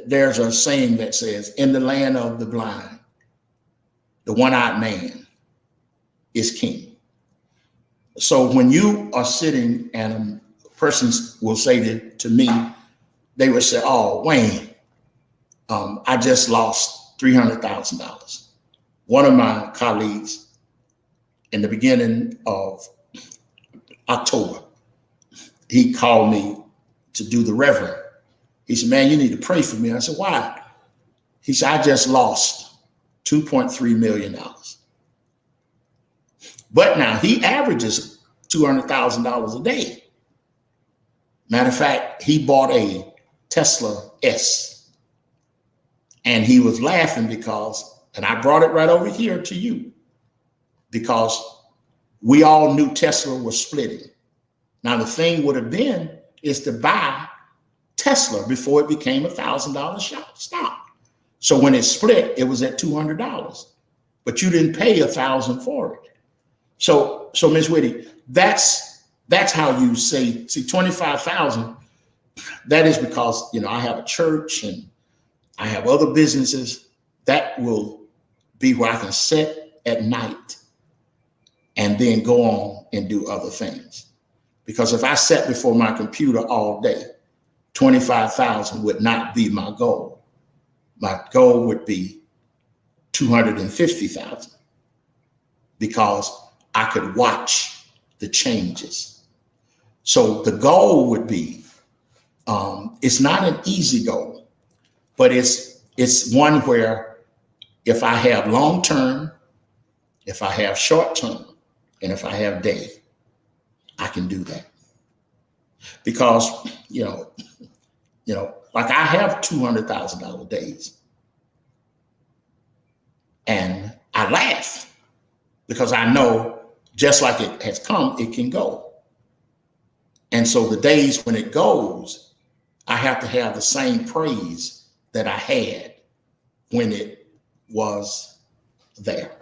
there's a saying that says, "In the land of the blind, the one-eyed man is king." So when you are sitting and a person will say to me, they would say, "Oh, Wayne, I just lost $300,000." One of my colleagues in the beginning of October, he called me to do the reverend. He said, "Man, you need to pray for me." I said, "Why?" He said, "I just lost $2.3 million. But now he averages $200,000 a day. Matter of fact, he bought a Tesla S. And he was laughing because, and I brought it right over here to you, because we all knew Tesla was splitting. Now, the thing would have been is to buy Tesla before it became $1,000 stock. So when it split, it was at $200, but you didn't pay $1,000 for it. So Ms. Whitty, that's how you see 25,000. That is because, I have a church and I have other businesses. That will be where I can sit at night and then go on and do other things. Because if I sat before my computer all day, 25,000 would not be my goal. My goal would be 250,000, because I could watch the changes. So the goal would be, it's not an easy goal, but it's one where if I have long term, if I have short term, and if I have day, I can do that. Because, like I have $200,000 days. And I laugh because I know just like it has come, it can go. And so the days when it goes, I have to have the same praise that I had when it was there.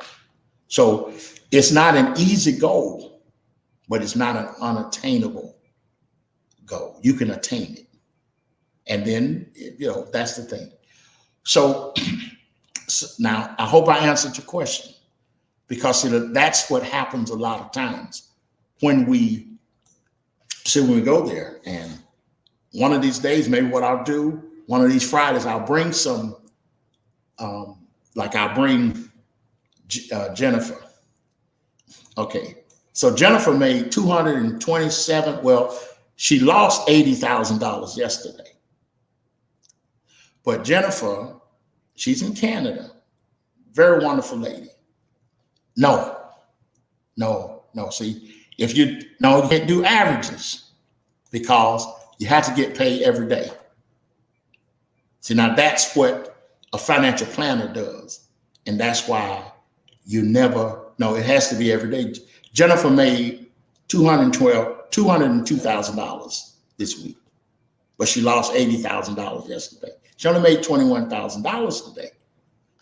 So it's not an easy goal, but it's not an unattainable goal. You can attain it. And then, that's the thing. So now I hope I answered your question, because that's what happens a lot of times when we go there. And one of these days, maybe what I'll do, one of these Fridays, I'll bring some, I'll bring Jennifer. Okay. So Jennifer made 227. Well, she lost $80,000 yesterday. But Jennifer, she's in Canada. Very wonderful lady. No. See, you can't do averages, because you have to get paid every day. See, now that's what a financial planner does. And that's why it has to be every day. Jennifer made $202,000 this week, but she lost $80,000 yesterday. She only made $21,000 today,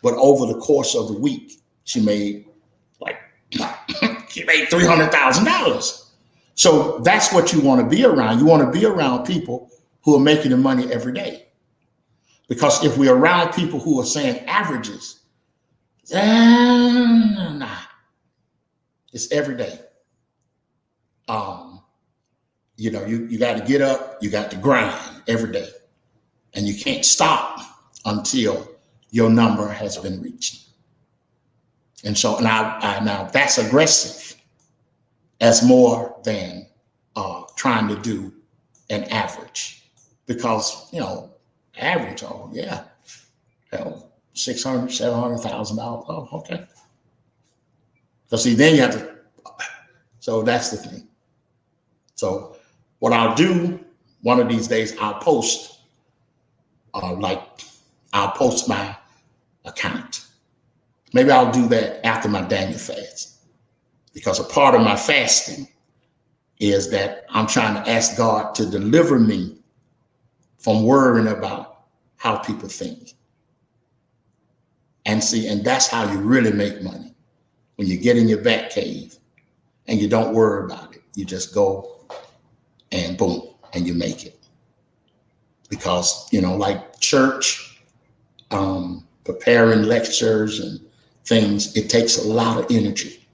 but over the course of the week, she made $300,000. So that's what you want to be around. You want to be around people who are making the money every day. Because if we're around people who are saying averages, nah, it's every day. You got to get up, you got to grind every day. And you can't stop until your number has been reached. And so now that's aggressive. That's more than trying to do an average, because average, $600,000, $700,000. Oh, okay. So see, then you have to. So that's the thing. So what I'll do one of these days, I'll post my account. Maybe I'll do that after my Daniel fast, because a part of my fasting is that I'm trying to ask God to deliver me from worrying about how people think. And see, and that's how you really make money. When you get in your back cave and you don't worry about it, you just go and boom, and you make it. Because, like church, preparing lectures and things, it takes a lot of energy.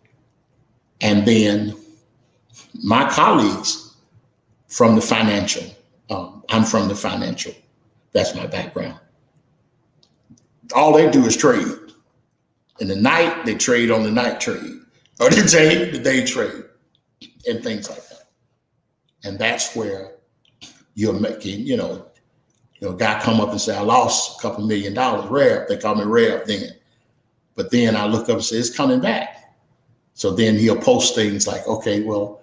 And then my colleagues from the financial, I'm from the financial, that's my background. All they do is trade. In the night, they trade on the night trade, or the day trade, and things like that. And that's where you're making, a guy come up and say, I lost a couple $1 million, Rev. They call me Rev then. But then I look up and say, it's coming back. So then he'll post things like, okay, well,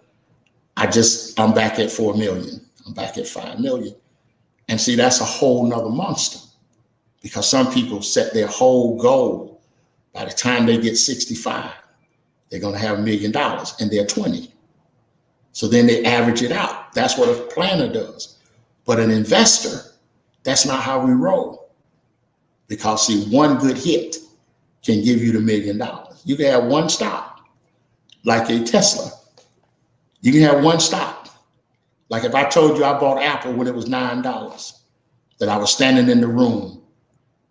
I'm back at 4 million. I'm back at 5 million. And see, that's a whole nother monster, because some people set their whole goal. By the time they get 65, they're going to have $1 million, and they're 20. So then they average it out. That's what a planner does. But an investor, that's not how we roll. Because see, one good hit can give you the $1 million. You can have one stock, like a Tesla. You can have one stock. Like if I told you I bought Apple when it was $9, that I was standing in the room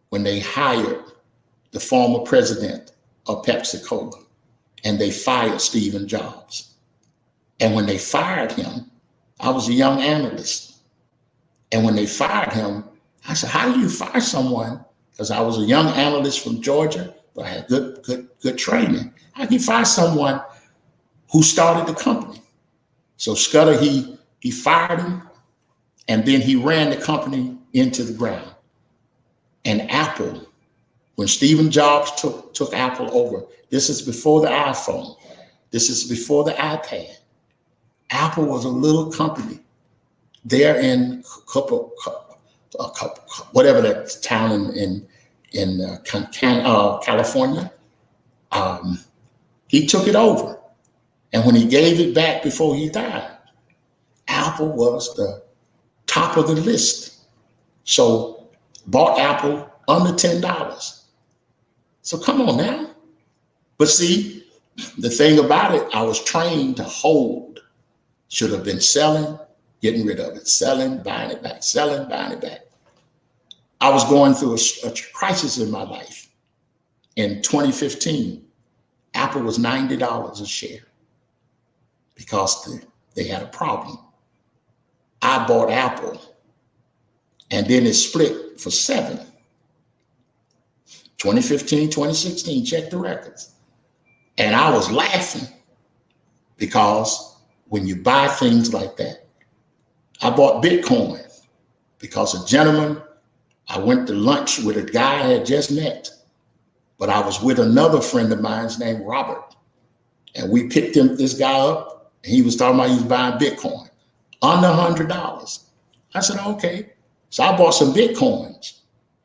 when they hired the former president of Pepsi-Cola and they fired Steve Jobs. And when they fired him, I was a young analyst. And when they fired him, I said, how do you fire someone? Because I was a young analyst from Georgia, but I had good training. How can you fire someone who started the company? So Scudder, he fired him, and then he ran the company into the ground. And Apple, when Steve Jobs took Apple over, this is before the iPhone, this is before the iPad. Apple was a little company there in whatever that town in California. He took it over. And when he gave it back before he died, Apple was the top of the list. So bought Apple under $10. So come on now. But see, the thing about it, I was trained to hold. Should have been selling, getting rid of it, selling, buying it back, selling, buying it back. I was going through a crisis in my life. In 2015, Apple was $90 a share because they had a problem. I bought Apple, and then it split for 7. 2015, 2016, check the records. And I was laughing because when you buy things like that, I bought Bitcoin because a gentleman, I went to lunch with a guy I had just met, but I was with another friend of mine named Robert. And we picked this guy up, and he was talking about he was buying Bitcoin under $100. I said, okay. So I bought some Bitcoins.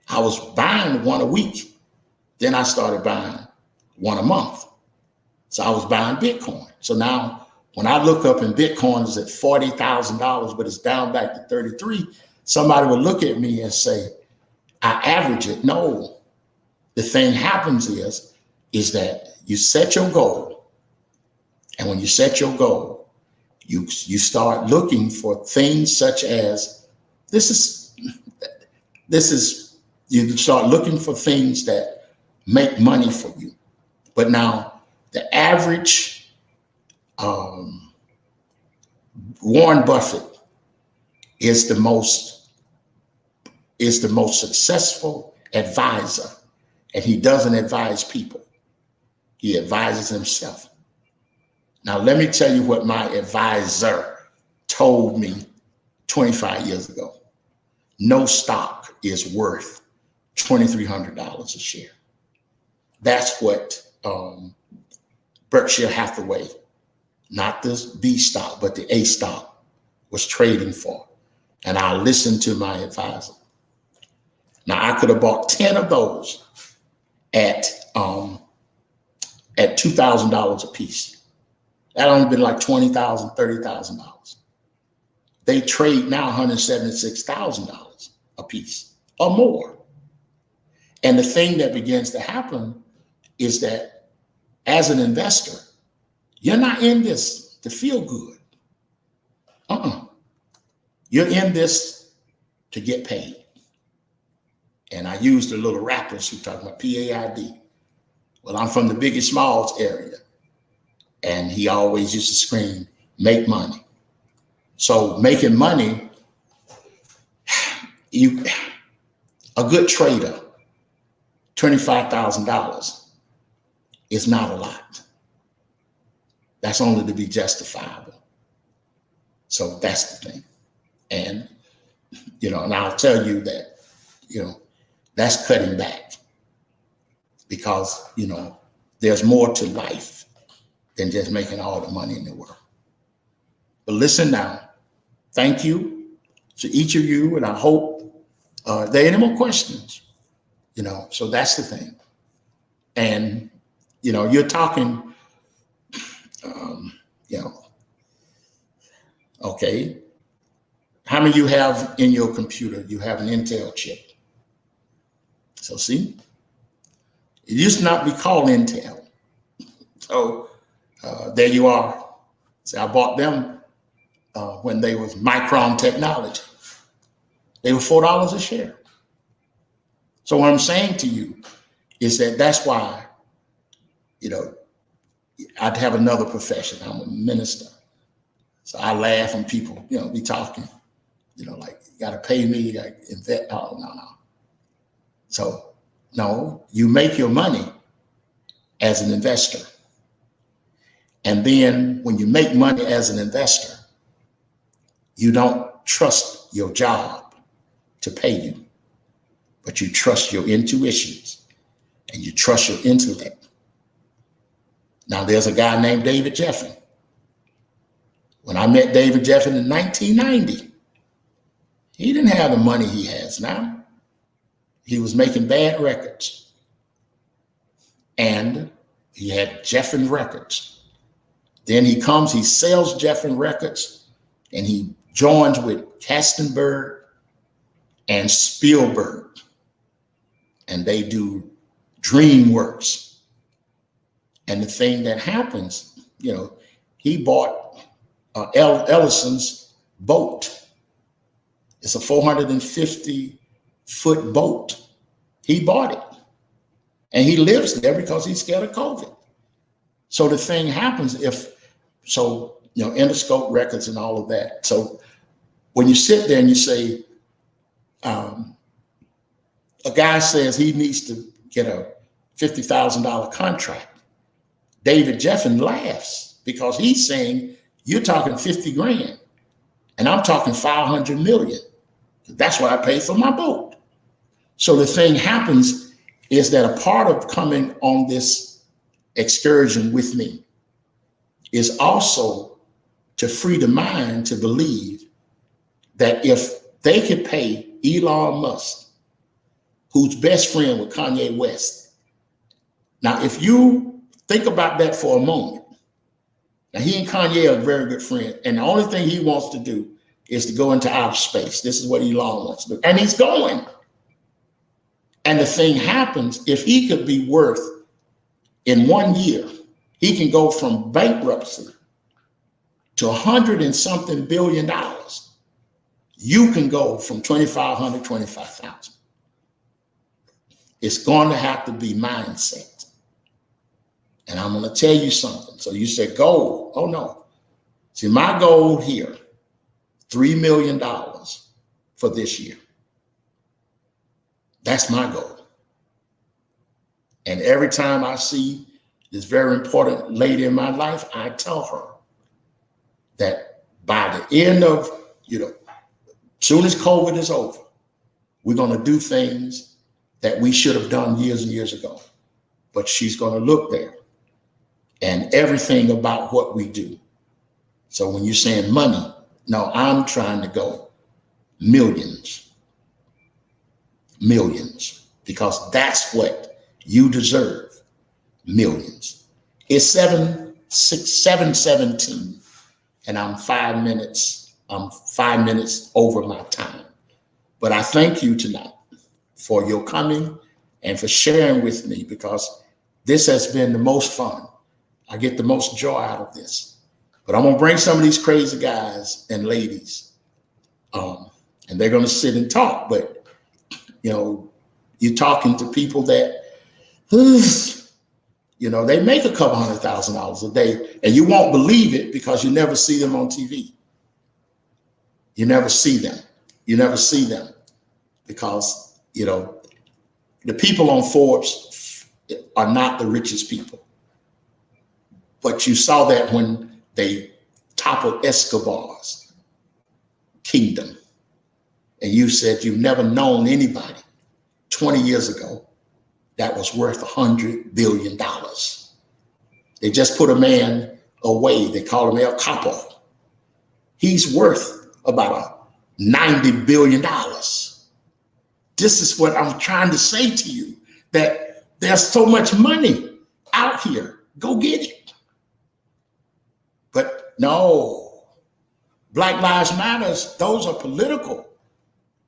I was buying one a week. Then I started buying one a month. So I was buying Bitcoin. So now when I look up and Bitcoin is at $40,000, but it's down back to 33, somebody would look at me and say, I average it. No, the thing happens is that you set your goal. And when you set your goal, you start looking for things such as, you start looking for things that make money for you. But now the average Warren Buffett is the most successful advisor, and he doesn't advise people. He advises himself. Now, let me tell you what my advisor told me 25 years ago. No stock is worth $2,300 a share. That's what Berkshire Hathaway, not the B stock, but the A stock, was trading for. And I listened to my advisor. Now, I could have bought 10 of those at $2,000 a piece. That only been like $20,000, $30,000. They trade now $176,000 a piece or more. And the thing that begins to happen is that as an investor, you're not in this to feel good. You're in this to get paid. And I used the little rappers who talk about PAID. Well, I'm from the Biggie Smalls area. And he always used to scream, make money. So making money, a good trader, $25,000 is not a lot. That's only to be justifiable. So that's the thing. And, and I'll tell you that, that's cutting back because, there's more to life than just making all the money in the world. But listen now, thank you to each of you. And I hope there are any more questions, so that's the thing. And, you're talking, okay. How many of you have in your computer, you have an Intel chip? So see, it used to not be called Intel. So there you are. See, I bought them when they was Micron Technology. They were $4 a share. So what I'm saying to you is that that's why, I'd have another profession. I'm a minister. So I laugh when people, be talking, like, you got to pay me, you got to invest. Oh, no. So, no, you make your money as an investor. And then when you make money as an investor, you don't trust your job to pay you, but you trust your intuitions and you trust your intellect. Now, there's a guy named David Geffen. When I met David Geffen in 1990, he didn't have the money he has now. He was making bad records. And he had Geffen Records. Then he sells Geffen Records, and he joins with Kastenberg and Spielberg. And they do DreamWorks. And the thing that happens, he bought Ellison's boat. It's a 450-foot boat. He bought it. And he lives there because he's scared of COVID. So the thing happens Interscope Records and all of that. So when you sit there and you say, a guy says he needs to get a $50,000 contract, David Geffen laughs because he's saying, you're talking 50 grand and I'm talking 500 million. That's what I pay for my boat. So the thing happens is that a part of coming on this excursion with me is also to free the mind to believe that if they could pay Elon Musk, who's best friend with Kanye West. Now, if you think about that for a moment, now he and Kanye are very good friends, and the only thing he wants to do is to go into outer space. This is what Elon wants to do, and he's going. And the thing happens, if he could be worth in 1 year, he can go from bankruptcy to $100 and something billion. You can go from 2,500, 25,000. It's going to have to be mindset. And I'm going to tell you something. So you said goal. Oh no. See, my goal here, $3 million for this year. That's my goal. And every time I see this very important lady in my life, I tell her that by the end of, soon as COVID is over, we're going to do things that we should have done years and years ago. But she's going to look there and everything about what we do. So when you're saying money, no, I'm trying to go millions, because that's what you deserve, millions. It's 7:17, and I'm 5 minutes over my time. But I thank you tonight for your coming and for sharing with me, because this has been the most fun. I get the most joy out of this. But I'm going to bring some of these crazy guys and ladies, and they're going to sit and talk. But, you know, you're talking to people that, you know, they make a couple $100,000 a day, and you won't believe it because you never see them on TV. You never see them. You never see them because, you know, the people on Forbes are not the richest people. But you saw that when they toppled Escobar's kingdom. And you said you've never known anybody 20 years ago that was worth $100 billion. They just put a man away. They call him El Capo. He's worth about $90 billion. This is what I'm trying to say to you, that there's so much money out here. Go get it. But no, Black Lives Matters, those are political.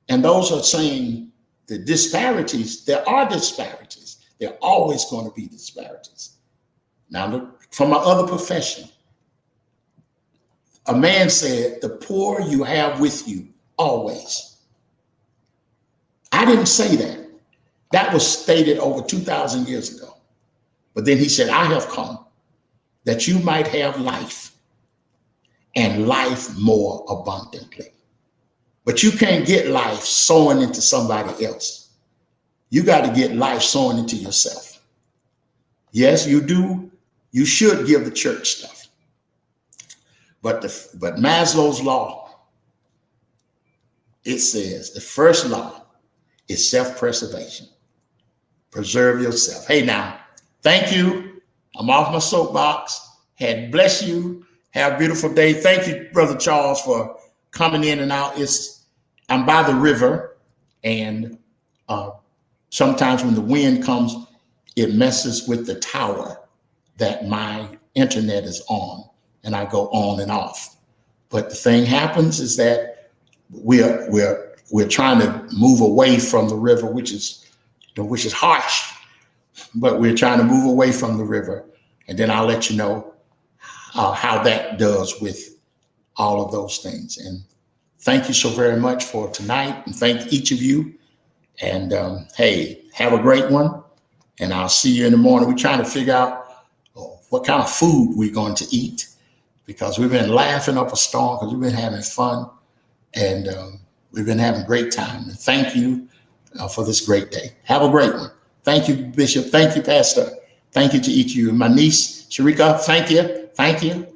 And those are saying the disparities, there are disparities. There are always going to be disparities. Now, look, from my other profession, a man said, the poor you have with you always. I didn't say that. That was stated over 2,000 years ago. But then he said, I have come that you might have life and life more abundantly. But you can't get life sowing into somebody else. You got to get life sowing into yourself. Yes, you do. You should give the church stuff. But Maslow's law, it says the first law is self-preservation. Preserve yourself. Hey, now, thank you. I'm off my soapbox. God bless you. Have a beautiful day. Thank you, Brother Charles, for coming in and out. I'm by the river, and sometimes when the wind comes, it messes with the tower that my internet is on, and I go on and off. But the thing happens is that we're trying to move away from the river, which is harsh, but we're trying to move away from the river. And then I'll let you know how that does with all of those things. And thank you so very much for tonight. And thank each of you. And hey, have a great one. And I'll see you in the morning. We're trying to figure out what kind of food we're going to eat, because we've been laughing up a storm, because we've been having fun. And we've been having a great time. And thank you for this great day. Have a great one. Thank you, Bishop. Thank you, Pastor. Thank you to each of you. My niece, Sharika, thank you. Thank you.